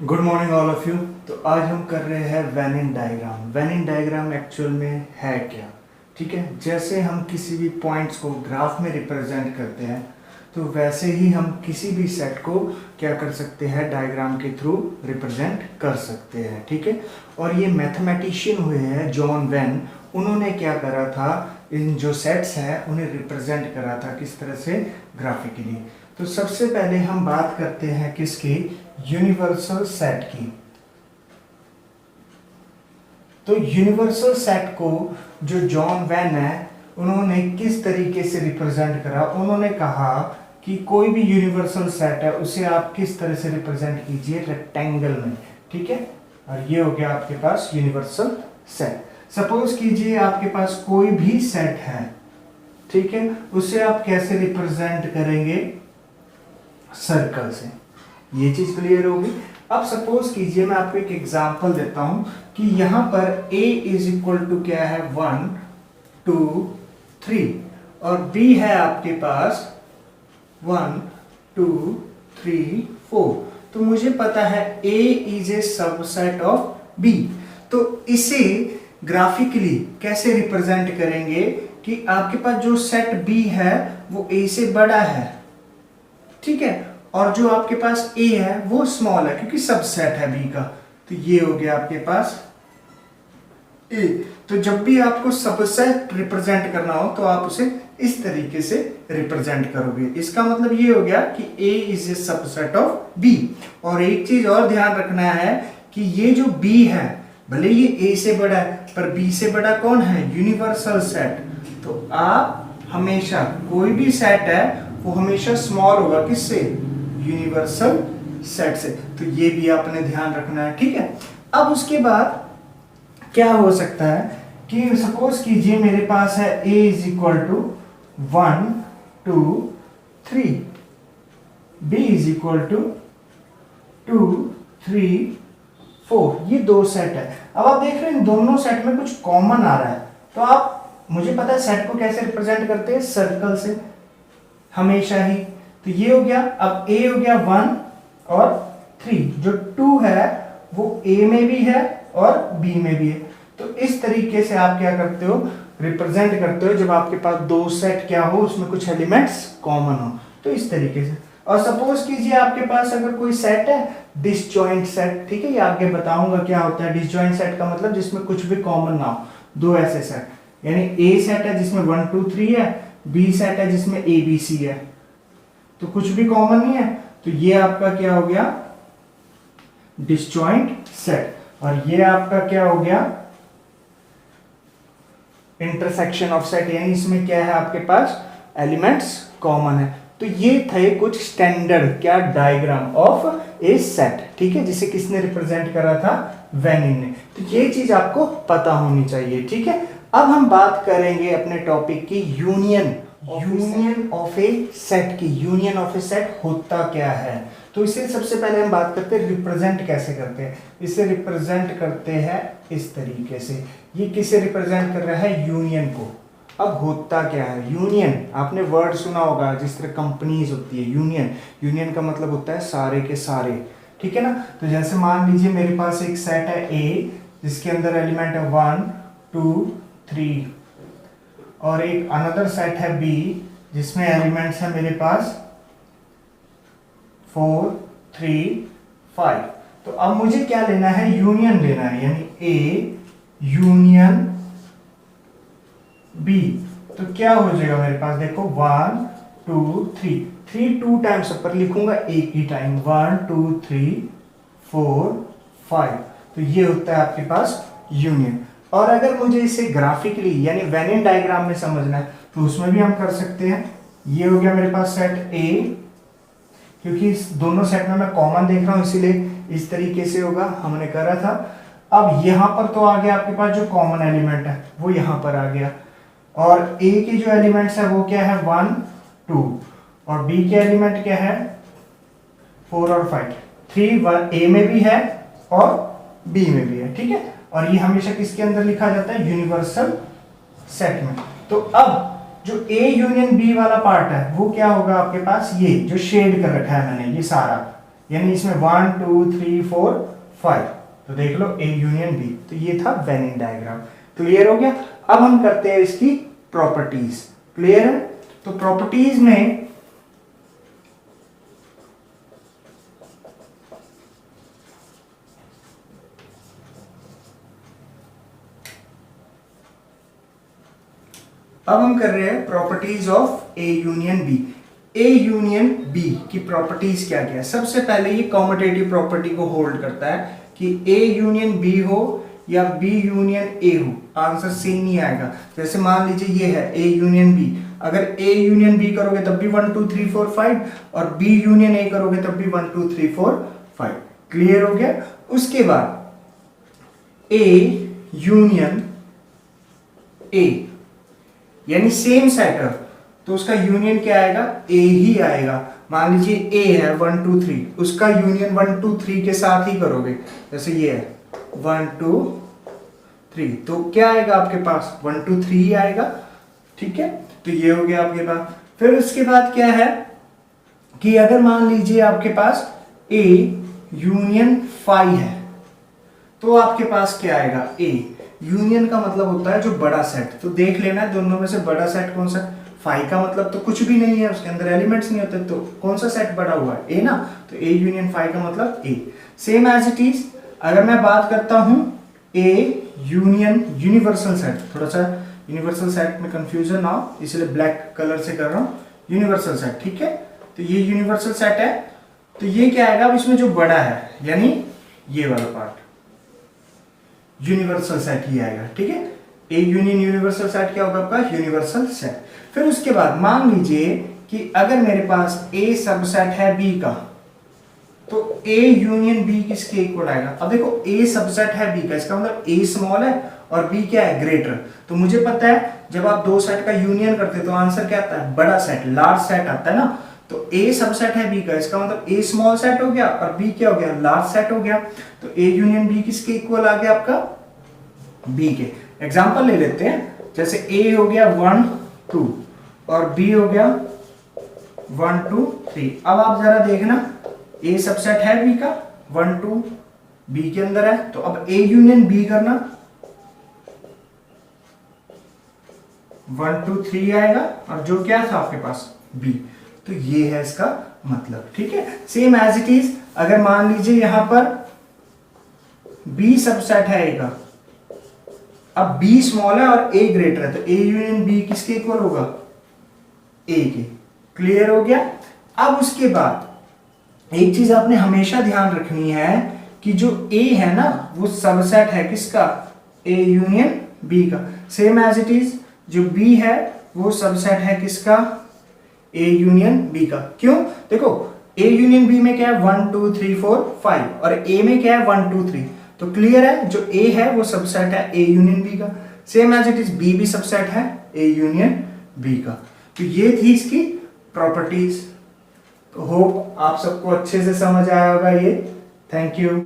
Good morning all of you. तो आज हम कर रहे हैं वेनिन डायग्राम। वेनिन डायग्राम एक्चुअल में है क्या? ठीक है, जैसे हम किसी भी पॉइंट्स को ग्राफ में रिप्रेजेंट करते हैं तो वैसे ही हम किसी भी सेट को क्या कर सकते हैं, डायग्राम के थ्रू रिप्रेजेंट कर सकते हैं। ठीक है, और ये मैथमेटिशियन हुए हैं जॉन वेन, उन्होंने क्या करा था, इन जो सेट्स हैं उन्हें रिप्रेजेंट करा था किस तरह से, ग्राफिकली। तो सबसे पहले हम बात करते हैं किसकी, यूनिवर्सल सेट की। तो यूनिवर्सल सेट को जो जॉन वेन है उन्होंने किस तरीके से रिप्रेजेंट करा, उन्होंने कहा कि कोई भी यूनिवर्सल सेट है उसे आप किस तरह से रिप्रेजेंट कीजिए, रेक्टेंगल में। ठीक है, और ये हो गया आपके पास यूनिवर्सल सेट। सपोज कीजिए आपके पास कोई भी सेट है, ठीक है, उसे आप कैसे रिप्रेजेंट करेंगे, सर्कल से। ये चीज क्लियर होगी। अब सपोज कीजिए मैं आपको एक एग्जांपल देता हूं कि यहां पर a इज इक्वल टू क्या है, 1 2 3 और b है आपके पास 1 2 3 4। तो मुझे पता है a is a subset of b। तो इसे ग्राफिकली कैसे रिप्रेजेंट करेंगे कि आपके पास जो सेट b है वो a से बड़ा है, ठीक है, और जो आपके पास a है वो स्मॉल है क्योंकि सबसेट है b का। तो ये हो गया आपके पास a। तो जब भी आपको सबसेट रिप्रेजेंट करना हो तो आप उसे इस तरीके से रिप्रेजेंट करोगे। इसका मतलब ये हो गया कि a is a subset of b। और एक चीज और ध्यान रखना है कि ये जो b है भले ये a से बड़ा है पर b से बड़ा कौन है, यूनिवर्सल सेट। तो आप हमेशा कोई भी सेट है वो हमेशा स्मॉल होगा किससे, यूनिवर्सल सेट से। तो ये भी आपने ध्यान रखना है, ठीक है। अब उसके बाद क्या हो सकता है कि सपोज कीजिए मेरे पास है a is equal to 1 2 3, b is equal to 2 3 4। ये दो सेट है। अब आप देख रहे हैं इन दोनों सेट में कुछ कॉमन आ रहा है। तो आप, मुझे पता है सेट को कैसे रिप्रेजेंट करते हैं, सर्कल से हमेशा ही। तो ये हो गया। अब a हो गया 1 और 3, जो 2 है वो a में भी है और b में भी है। तो इस तरीके से आप क्या करते हो, रिप्रेजेंट करते हो जब आपके पास दो सेट क्या हो, उसमें कुछ एलिमेंट्स कॉमन हो। तो इस तरीके से। और सपोज कीजिए आपके पास अगर कोई सेट है डिसजॉइंट सेट, ठीक है, ये आगे बताऊंगा क्या होता है। डिसजॉइंट सेट का मतलब जिसमें कुछ भी कॉमन ना हो, दो ऐसे सेट, यानी a सेट है जिसमें 1 2 3 है, b सेट है जिसमें a b c है, तो कुछ भी कॉमन नहीं है। तो ये आपका क्या हो गया, डिसजॉइंट सेट। और ये आपका क्या हो गया, इंटरसेक्शन ऑफ सेट, यानी इसमें क्या है आपके पास एलिमेंट्स कॉमन है। तो ये थे कुछ स्टैंडर्ड क्या, डायग्राम ऑफ ए सेट, ठीक है, जिसे किसने रिप्रेजेंट करा था, वेनिन ने। तो ये चीज आपको पता होनी चाहिए, ठीक है। अब हम बात करेंगे अपने टॉपिक की यूनियन ऑफ ए सेट की। यूनियन ऑफ ए सेट होता क्या है, तो इसे सबसे पहले हम बात करते हैं रिप्रेजेंट कैसे करते हैं। इसे रिप्रेजेंट करते हैं इस तरीके से। ये किसे रिप्रेजेंट कर रहा है, यूनियन को। अब होता क्या है यूनियन, आपने वर्ड सुना होगा, जिस तरह कंपनीज होती है यूनियन। यूनियन का मतलब होता है सारे के सारे, ठीक है ना। तो जैसे मान लीजिए मेरे पास एक सेट है ए जिसके अंदर एलिमेंट है 1 2 3, और एक अनदर सेट है बी जिसमें एलिमेंट्स है मेरे पास 4 3 5। तो अब मुझे क्या लेना है, यूनियन लेना है, यानी ए यूनियन बी। तो क्या हो जाएगा मेरे पास, देखो 1 2 3 3 2 टाइम्स ऊपर लिखूंगा, एक ही टाइम 1 2 3 4 5। तो ये होता है आपके पास यूनियन। और अगर मुझे इसे ग्राफिकली यानी वेनिन डायग्राम में समझना है तो उसमें भी हम कर सकते हैं। ये हो गया मेरे पास सेट ए, क्योंकि इस दोनों सेट में मैं कॉमन देख रहा हूं इसीलिए इस तरीके से होगा, हमने करा था। अब यहां पर तो आ गया आपके पास जो कॉमन एलिमेंट है वो यहां पर आ गया, और ए के जो एलिमेंट्स है वो क्या है 1 2, और बी के एलिमेंट क्या है 4 और 5। 3 1 ए में भी है और बी में भी है, ठीक है। और ये हमेशा किसके अंदर लिखा जाता है, यूनिवर्सल सेट में। तो अब जो ए यूनियन बी वाला पार्ट है वो क्या होगा आपके पास, ये जो शेड कर रखा है मैंने, ये सारा यानी इसमें 1 2 3 4 5, तो देख लो A यूनियन B। तो ये था वेनिन डायग्राम। क्लियर हो गया। अब हम करते हैं इसकी प्रॉपर्टीज। क्लियर है। तो प्रॉपर्टीज में अब हम कर रहे हैं properties of A union B। A union B की प्रॉपर्टीज क्या क्या है। सबसे पहले ये कॉम्यूटेटिव प्रॉपर्टी को होल्ड करता है कि A यूनियन B हो या B यूनियन A हो, आंसर सेम ही आएगा। जैसे मान लीजिए ये है A यूनियन B, अगर A यूनियन B करोगे तब भी 1 2 3 4 5, और B यूनियन A करोगे तब भी 1 2 3 4 5। क्लियर हो गया। उसके बाद A यूनियन A यानी सेम सेट है, तो उसका यूनियन क्या आएगा, A ही आएगा। मान लीजिए A है 1 2 3, उसका यूनियन 1 2 3 के साथ ही करोगे। जैसे ये है 1 2 3, तो क्या आएगा आपके पास 1 2 3 ही आएगा। ठीक है, तो ये हो गया आपके पास। फिर उसके बाद क्या है कि अगर मान लीजिए आपके पास A यूनियन 5 है, तो आपके पास क्या आएगा, A यूनियन का मतलब होता है जो बड़ा सेट। तो देख लेना दोनों में से बड़ा सेट कौन सा। 5 का मतलब तो कुछ भी नहीं है, उसके अंदर एलिमेंट्स नहीं होते, तो कौन सा सेट बड़ा हुआ है, A ना। तो A यूनियन 5 का मतलब A। Same as it is अगर मैं बात करता हूं A यूनियन यूनिवर्सल सेट, थोड़ा सा यूनिवर्सल सेट में कंफ्यूजन ना हो, इसलिए ब्लैक कलर से कर रहा हूं। यूनिवर्सल सेट, ठीक है। तो ये यूनिवर्सल सेट है, तो ये क्या आएगा, अब इसमें जो बड़ा है यानी ये वाला पार्ट यूनिवर्सल सेट ही आएगा। ठीक है, ए यूनियन यूनिवर्सल सेट क्या होगा आपका, यूनिवर्सल सेट। फिर उसके बाद मान लीजिए कि अगर मेरे पास ए सबसेट है बी का, तो ए यूनियन बी किसके इक्वल आएगा। अब देखो ए सबसेट है बी का, इसका मतलब ए स्मॉल है और बी क्या है, ग्रेटर। तो मुझे पता है जब आप दो सेट का यूनियन करते हैं तो आंसर क्या आता है, बड़ा सेट, लार्ज सेट आता है ना। तो ए सबसेट है बी का, इसका मतलब ए स्मॉल सेट हो गया और बी क्या हो गया, लार्ज सेट हो गया। तो ए यूनियन बी किसके इक्वल आ गया आपका, बी के। एग्जांपल ले लेते हैं, जैसे ए हो गया 1 2 और बी हो गया 1 2 3। अब आप जरा देखना, ए सबसेट है बी का, 1 2 बी के अंदर है, तो अब ए यूनियन बी करना 1 2 3 आएगा, और जो क्या था आपके पास, बी। तो ये है इसका मतलब। ठीक है, सेम एज इट इज अगर मान लीजिए यहां पर बी सबसेट है ए का, अब बी स्मॉल है और ए ग्रेटर है, तो ए यूनियन बी किसके इक्वल होगा, ए के। क्लियर हो गया। अब उसके बाद एक चीज आपने हमेशा ध्यान रखनी है कि जो ए है ना वो सबसेट है किसका, ए यूनियन बी का। सेम एज इट इज जो बी है वो सबसेट है किसका, ए यूनियन बी का। क्यों, देखो ए यूनियन बी में क्या है 1 2 3 4 5 और ए में क्या है 1 2 3। तो क्लियर है, जो ए है वो सबसेट है ए यूनियन बी का। Same as it is B भी सबसेट है ए यूनियन बी का। तो ये थी इसकी प्रॉपर्टीज। तो होप आप सबको अच्छे से समझ आया होगा ये। Thank you.